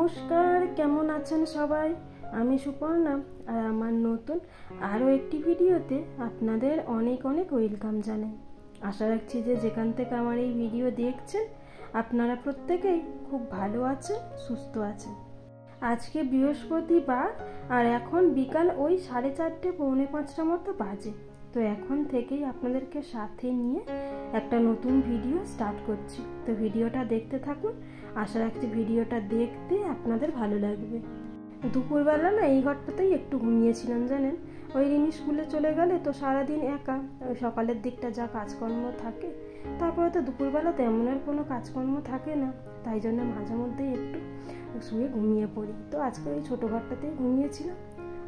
নমস্কার, কেমন আছেন সবাই? আমি সুপর্ণা আর আমার নতুন আরও একটি ভিডিওতে আপনাদের অনেক অনেক ওয়েলকাম জানাই। আশা রাখছি যে যেখান থেকে আমার এই ভিডিও দেখছেন আপনারা প্রত্যেকেই খুব ভালো আছেন, সুস্থ আছেন। আজকে বৃহস্পতিবার আর এখন বিকাল ওই 4:30 পৌনে 5টা মতো বাজে। তো এখন থেকেই আপনাদেরকে সাথে নিয়ে একটা নতুন ভিডিও স্টার্ট করছি। তো ভিডিওটা দেখতে থাকুন, আশা রাখছি ভিডিওটা দেখতে আপনাদের ভালো লাগবে। দুপুরবেলা না এই ঘরটাতেই একটু ঘুমিয়েছিলাম জানেন। ওই রিমি স্কুলে চলে গেলে তো সারাদিন একা, ওই সকালের দিকটা যা কাজকর্ম থাকে, তারপরে তো দুপুরবেলা তেমন আর কোনো কাজকর্ম থাকে না, তাই জন্য মাঝে মধ্যেই একটু শুয়ে ঘুমিয়ে পড়ি। তো আজকে ওই ছোটো ঘরটাতেই ঘুমিয়েছিলাম।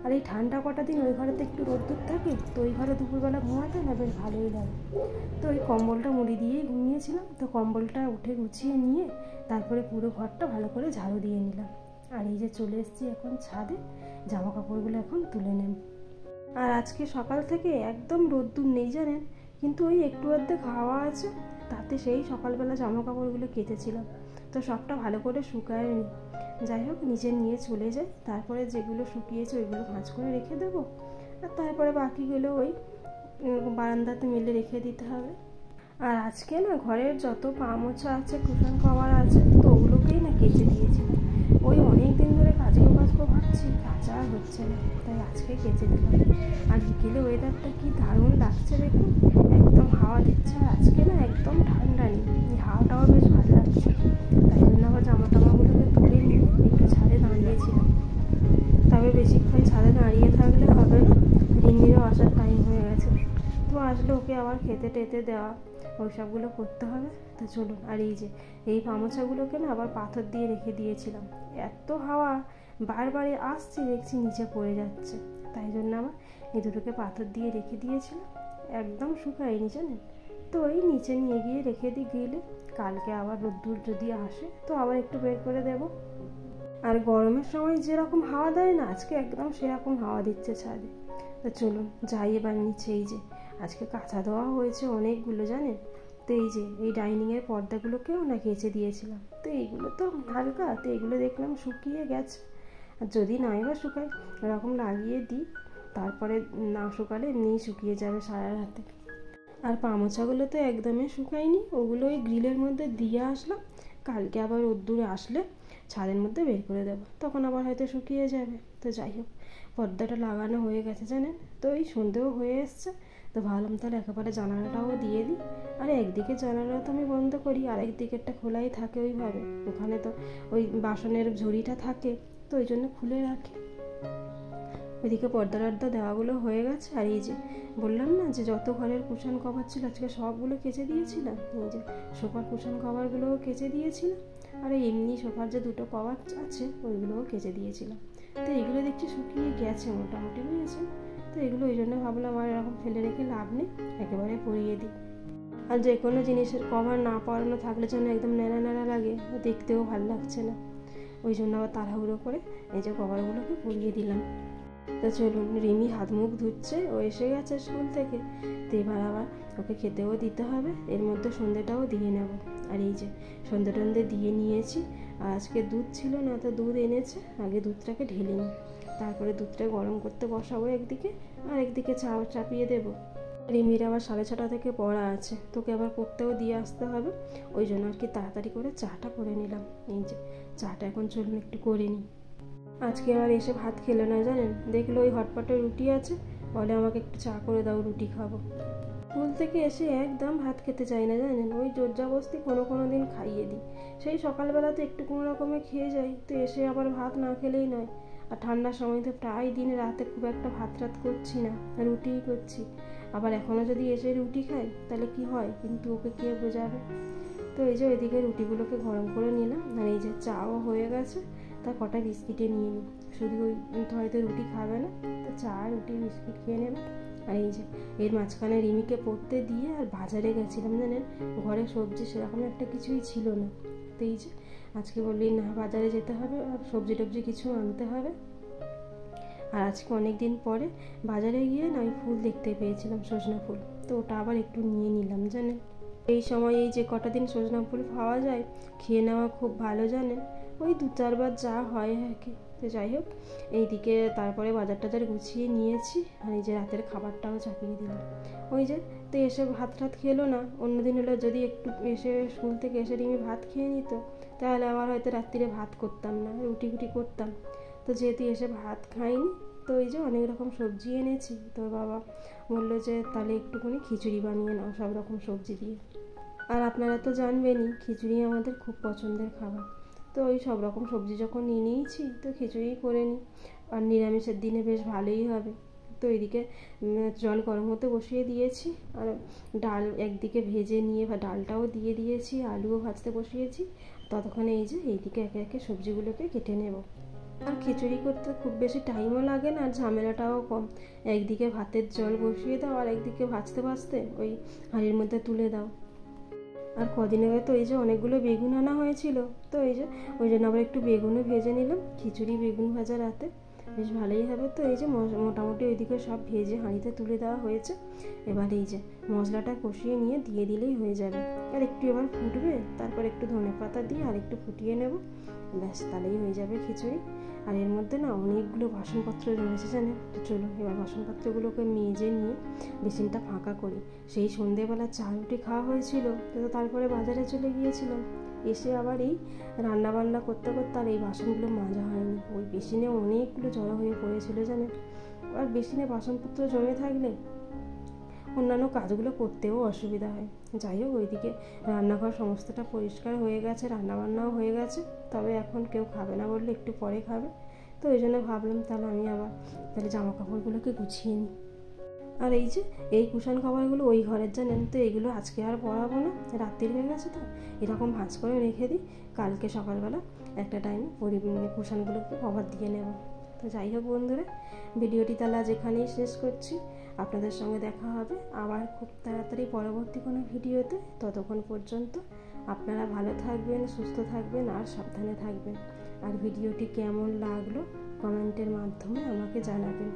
আর এই ঠান্ডা কটা দিন ওই ঘরেতে একটু রোদ্দুর থাকে, তো ওই ঘরে দুপুরবেলা ঘুমাতে না বেশ ভালোই লাগে। তো ওই কম্বলটা মুড়ি দিয়েই ঘুমিয়েছিলাম। তো কম্বলটা উঠে গুছিয়ে নিয়ে তারপরে পুরো ঘরটা ভালো করে ঝাড়ু দিয়ে নিলাম। আর এই যে চলে এসেছি এখন ছাদে, জামা কাপড়গুলো এখন তুলে নেব। আর আজকে সকাল থেকে একদম রোদ্দুর নেই জানেন, কিন্তু ওই একটু অর্ধেক হাওয়া আছে, তাতে সেই সকালবেলা জামা কাপড়গুলো কেচেছিলাম, তো সবটা ভালো করে শুকায়নি। যাই হোক, নিচে নিয়ে চলে যাই, তারপরে যেগুলো শুকিয়েছে ওইগুলো ভাঁজ করে রেখে দেবো, আর তারপরে বাকিগুলো ওই বারান্দাতে মেলে রেখে দিতে হবে। আর আজকে না ঘরের যত পা মোছা আছে, কুশন কভার আছে, তো ওগুলোকেই না কেচে দিয়েছিলাম। ওই অনেক দিন ধরে কাচবো ভাবছি, কাচা আর হচ্ছে না, তাই আজকে কেচে দিলাম। আর বিকেলে ওয়েদারটা কি দারুণ লাগছে দেখুন, একদম হাওয়া দিচ্ছে। আর আজকে না একদম ঠান্ডা নেই, এই হাওয়াটাও বেশ ভালো লাগছে। তাই জন্য আবার জামা টামাগুলোকে তুলে নিয়ে একটু ছাদে দাঁড়িয়েছিলাম। তবে বেশিক্ষণ ছাদে দাঁড়িয়ে থাকলে হবে না, রিমিরও আসার টাইম হয়ে গেছে। তো আসলে ওকে আবার খেতে টেতে দেওয়া, ওই সবগুলো করতে হবে। তো চলুন। আর এই যে এই পামোচাগুলোকে না আবার পাথর দিয়ে রেখে দিয়েছিলাম, এত হাওয়া বারবারে আসছে, দেখছি নিচে পড়ে যাচ্ছে, তাই জন্য আবার এই দুটোকে পাথর দিয়ে রেখে দিয়েছিলাম। একদম শুকায়নি জানেন। তো ওই নিচে নিয়ে গিয়ে রেখে দিই, গেলে কালকে আবার রোদ্দুর যদি আসে তো আবার একটু বের করে দেব। আর গরমের সময় যেরকম হাওয়া দেয় না, আজকে একদম সেরকম হাওয়া দিচ্ছে ছাদে। তো চলুন যাই এবার নিচে। এই যে আজকে কাঁচা দেওয়া হয়েছে অনেকগুলো জানেন। তো এই যে এই ডাইনিংয়ের পর্দাগুলোকেও না কেচে দিয়েছিলাম, তো এইগুলো তো হালকা, তো এগুলো দেখলাম শুকিয়ে গেছে। আর যদি নাই বা শুকায় এরকম লাগিয়ে দিই, তারপরে না শুকালে এমনিই শুকিয়ে যাবে সারা রাতে। আর পামোচাগুলো তো একদমই শুকায়নি, ওগুলো ওই গ্রিলের মধ্যে দিয়ে আসলাম, কালকে আবার রোদ্দুরে আসলে ছাদের মধ্যে বের করে দেবো, তখন আবার হয়তো শুকিয়ে যাবে। তো যাই হোক, পর্দাটা লাগানো হয়ে গেছে জানেন। তো এই সন্ধেও হয়ে এসছে, তো ভাবলাম তাহলে একেবারে জানালাটাও দিয়ে দিই। আর একদিকে জানালা তো আমি বন্ধ করি, আর একদিকেরটা খোলাই থাকে ওইভাবে, ওখানে তো ওই বাসনের ঝুড়িটা থাকে, তো ওই জন্য খুলে রাখি। ওইদিকে পর্দা টর্দা দেওয়াগুলো হয়ে গেছে। আর এই যে বললাম না যে যত ঘরের কুশন কভার ছিল আজকে সবগুলো কেচে দিয়েছিলাম। এই যে সোফার কুশন কভারগুলোও কেচে দিয়েছিলাম, আর এমনি সোফার যে দুটো কভার আছে ওইগুলোও কেচে দিয়েছিলাম। তো এগুলো দেখছি শুকিয়ে গেছে মোটামুটি, বুঝেছেন। তো এগুলো ওই জন্য ভাবলাম আর এরকম ফেলে রেখে লাভ নেই, একেবারে পরিয়ে দিই। আর যে কোনো জিনিসের কভার না পরানো থাকলে যেন একদম ন্যাড়া ন্যাড়া লাগে, দেখতেও ভালো লাগছে না, ওই জন্য আবার তাড়াহুড়ো করে এই যে কভারগুলোকে পরিয়ে দিলাম। তো চলুন, রিমি হাত মুখ ধুচ্ছে, ও এসে গেছে স্কুল থেকে, তো এবার আবার ওকে খেতেও দিতে হবে, এর মধ্যে সন্ধ্যেটাও দিয়ে নেব। আর এই যে সন্ধ্যে টন্ধে দিয়ে নিয়েছি। আর আজকে দুধ ছিল না, তো দুধ এনেছে, আগে দুধটাকে ঢেলে নিই, তারপরে দুধটা গরম করতে বসাবো একদিকে, আর একদিকে চা চাপিয়ে দেবো। রিমির আবার 6:30 থেকে পড়া আছে, তোকে আবার পড়তেও দিয়ে আসতে হবে, ওই জন্য আর কি তাড়াতাড়ি করে চাটা করে নিলাম। এই যে চাটা এখন চলুন একটু করে নিই। আজকে আবার এসে ভাত খেলো না জানেন, দেখলো ওই হটপটে রুটি আছে, বলে আমাকে একটু চা করে দাও, রুটি খাবো। স্কুল থেকে এসে একদম ভাত খেতে চাই না জানেন, ওই জোরজাবস্তি কোনো দিন খাইয়ে দিই। সেই সকালবেলাতে একটু কোনো রকমে খেয়ে যাই, তো এসে আবার ভাত না খেলেই নয়। আর ঠান্ডার সময় তো প্রায় দিন রাতে খুব একটা ভাত রাত করছি না, রুটিই করছি। আবার এখনও যদি এসে রুটি খাই তাহলে কি হয়, কিন্তু ওকে কে বোঝাবে। তো এই যে ওইদিকে রুটিগুলোকে গরম করে নিলাম, আর এই যে চাও হয়ে গেছে, তা কটা বিস্কিটে নিয়ে নিই, শুধু ওই হয়তো রুটি খাবে না, তো চা রুটি বিস্কিট খেয়ে নেবে। আর এই যে এর মাঝখানে রিমিকে পড়তে দিয়ে আর বাজারে গেছিলাম জানেন, ঘরে সবজি সেরকম একটা কিছুই ছিল না। তো এই যে আজকে বললি না বাজারে যেতে হবে, আর সবজি টবজি কিছু আনতে হবে। আর আজকে অনেক দিন পরে বাজারে গিয়ে না ওই ফুল দেখতে পেয়েছিলাম, সজনা ফুল, তো ওটা আবার একটু নিয়ে নিলাম জানেন। এই সময় এই যে কটা দিন সজনা ফুল পাওয়া যায়, খেয়ে নেওয়া খুব ভালো জানেন। ওই 2-4 বার যা হয় আর কি। তো যাই হোক, এইদিকে তারপরে বাজার টাজার গুছিয়ে নিয়েছি, আর এই যে রাতের খাবারটাও চাপিয়ে দিলাম। ওই যে তো এসে ভাত টাত খেলো না। অন্যদিন হলো যদি একটু এসে স্কুল থেকে এসে রিমি ভাত খেয়ে নিত, তাহলে আবার হয়তো রাত্রিরে ভাত করতাম না, রুটি ফুটি করতাম। তো যেহেতু এসে ভাত খাইনি, তো এই যে অনেক রকম সবজি এনেছি। তোর বাবা বললো যে তাহলে একটুখানি খিচুড়ি বানিয়ে নাও সব রকম সবজি দিয়ে। আর আপনারা তো জানবেনই খিচুড়ি আমাদের খুব পছন্দের খাবার। তো ওই সব রকম সবজি যখন নিয়ে নিয়েছি, তো খিচুড়ি করে নিই, আর নিরামিষের দিনে বেশ ভালোই হবে। তো এদিকে জল গরম হতে বসিয়ে দিয়েছি, আর ডাল একদিকে ভেজে নিয়ে বা ডালটাও দিয়ে দিয়েছি, আলুও ভাজতে বসিয়েছি। ততক্ষণে এই যে এইদিকে একে একে সবজিগুলোকে কেটে নেব। আর খিচুড়ি করতে খুব বেশি টাইমও লাগে না, আর ঝামেলাটাও কম। একদিকে ভাতের জল বসিয়ে দাও, আর একদিকে ভাজতে ভাজতে ওই হাঁড়ির মধ্যে তুলে দাও। আর কদিন আগে তো এই যে অনেকগুলো বেগুন আনা হয়েছিল, তো এই যে ওই জন্য আবার একটু বেগুনও ভেজে নিলাম। খিচুড়ি বেগুন ভাজা রাতে বেশ ভালোই হবে। তো এই যে মোটামুটি ওইদিকে সব ভেজে হাঁড়িতে তুলে দেওয়া হয়েছে। এবার এই যে মশলাটা কষিয়ে নিয়ে দিয়ে দিলেই হয়ে যাবে। আর একটু এবার ফুটবে, তারপর একটু ধনেপাতা দিয়ে আর একটু ফুটিয়ে নেব, ব্যাস তাহলেই হয়ে যাবে খিচুড়ি। আর এর মধ্যে না অনেকগুলো বাসনপত্র রয়েছে জানেন। তো চলো এবার বাসনপত্রগুলোকে মেজে নিয়ে বেসিনটা ফাঁকা করি। সেই সন্ধেবেলা চা রুটি খাওয়া হয়েছিল, তো তারপরে বাজারে চলে গিয়েছিলাম। এসে আবার এই রান্নাবান্না করতে করতে আর এই বাসনগুলো মাজা হয়নি। ওই বেসিনে অনেকগুলো জড়ো হয়ে পড়েছিল জানেন। আর বেসিনে বাসনপত্র জমে থাকলে অন্যান্য কাজগুলো করতেও অসুবিধা হয়। যাই হোক, ওইদিকে রান্নাঘর সমস্তটা পরিষ্কার হয়ে গেছে, রান্নাবান্নাও হয়ে গেছে। তবে এখন কেউ খাবে না বললে একটু পরে খাবে। তো ওই জন্য ভাবলাম তাহলে আমি আবার জামা কাপড়গুলোকে গুছিয়ে নিই। আর এই যে এই কুশন কভারগুলো ওই ঘরের জানেন, তো এগুলো আজকে আর পরাবো না, রাত্রির হয়ে গেছে তো এরকম ভাঁজ করে রেখে দিই। কালকে সকালবেলা একটা টাইমে কুশনগুলোকে কভার দিয়ে নেব। তো যাই হোক বন্ধুরা, ভিডিওটি তাহলে আজ এখানেই শেষ করছি। আপনাদের সঙ্গে দেখা হবে আবার খুব তাড়াতাড়ি পরবর্তী কোনো ভিডিওতে। ততক্ষণ পর্যন্ত আপনারা ভালো থাকবেন, সুস্থ থাকবেন আর সাবধানে থাকবেন। আর ভিডিওটি কেমন লাগলো কমেন্টের মাধ্যমে আমাকে জানাবেন।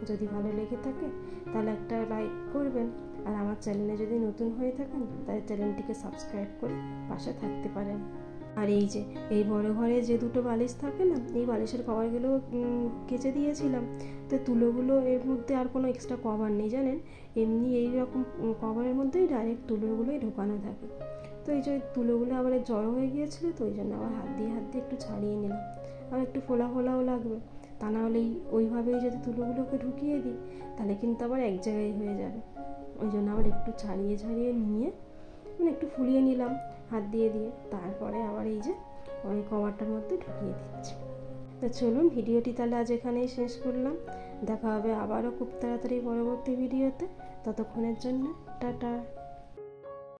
যদি ভালো লেগে থাকে তাহলে একটা লাইক করবেন, আর আমার চ্যানেলে যদি নতুন হয়ে থাকেন তাহলে চ্যানেলটিকে সাবস্ক্রাইব করে পাশে থাকতে পারেন। আর এই যে এই বড় ঘরে যে দুটো বালিশ থাকে না, এই বালিশের কভারগুলো কেচে দিয়েছিলাম। তো তুলোগুলো এর মধ্যে আর কোনো এক্সট্রা কভার নেই জানেন, এমনি এই রকম কভারের মধ্যেই ডাইরেক্ট তুলোগুলোই ঢোকানো থাকে। তো এই যে তুলোগুলো আবার জড়ো হয়ে গিয়েছিলো, তো ওই জন্য আবার হাত দিয়ে একটু ছাড়িয়ে নিলাম। আর একটু ফোলা ফোলাও লাগবে, তা না হলে ওইভাবেই যদি তুলোগুলোকে ঢুকিয়ে দিই তাহলে কিন্তু আবার এক জায়গায় হয়ে যাবে। ওই জন্য আবার একটু ছাড়িয়ে নিয়ে একটু ফুলিয়ে নিলাম হাত দিয়ে তারপরে আবার এই যে ওই কভারটার মধ্যে ঢুকিয়ে দিচ্ছি। তো চলুন ভিডিওটি তাহলে আজ এখানেই শেষ করলাম। দেখা হবে আবারও খুব তাড়াতাড়ি পরবর্তী ভিডিওতে। ততক্ষণের জন্য টাটা।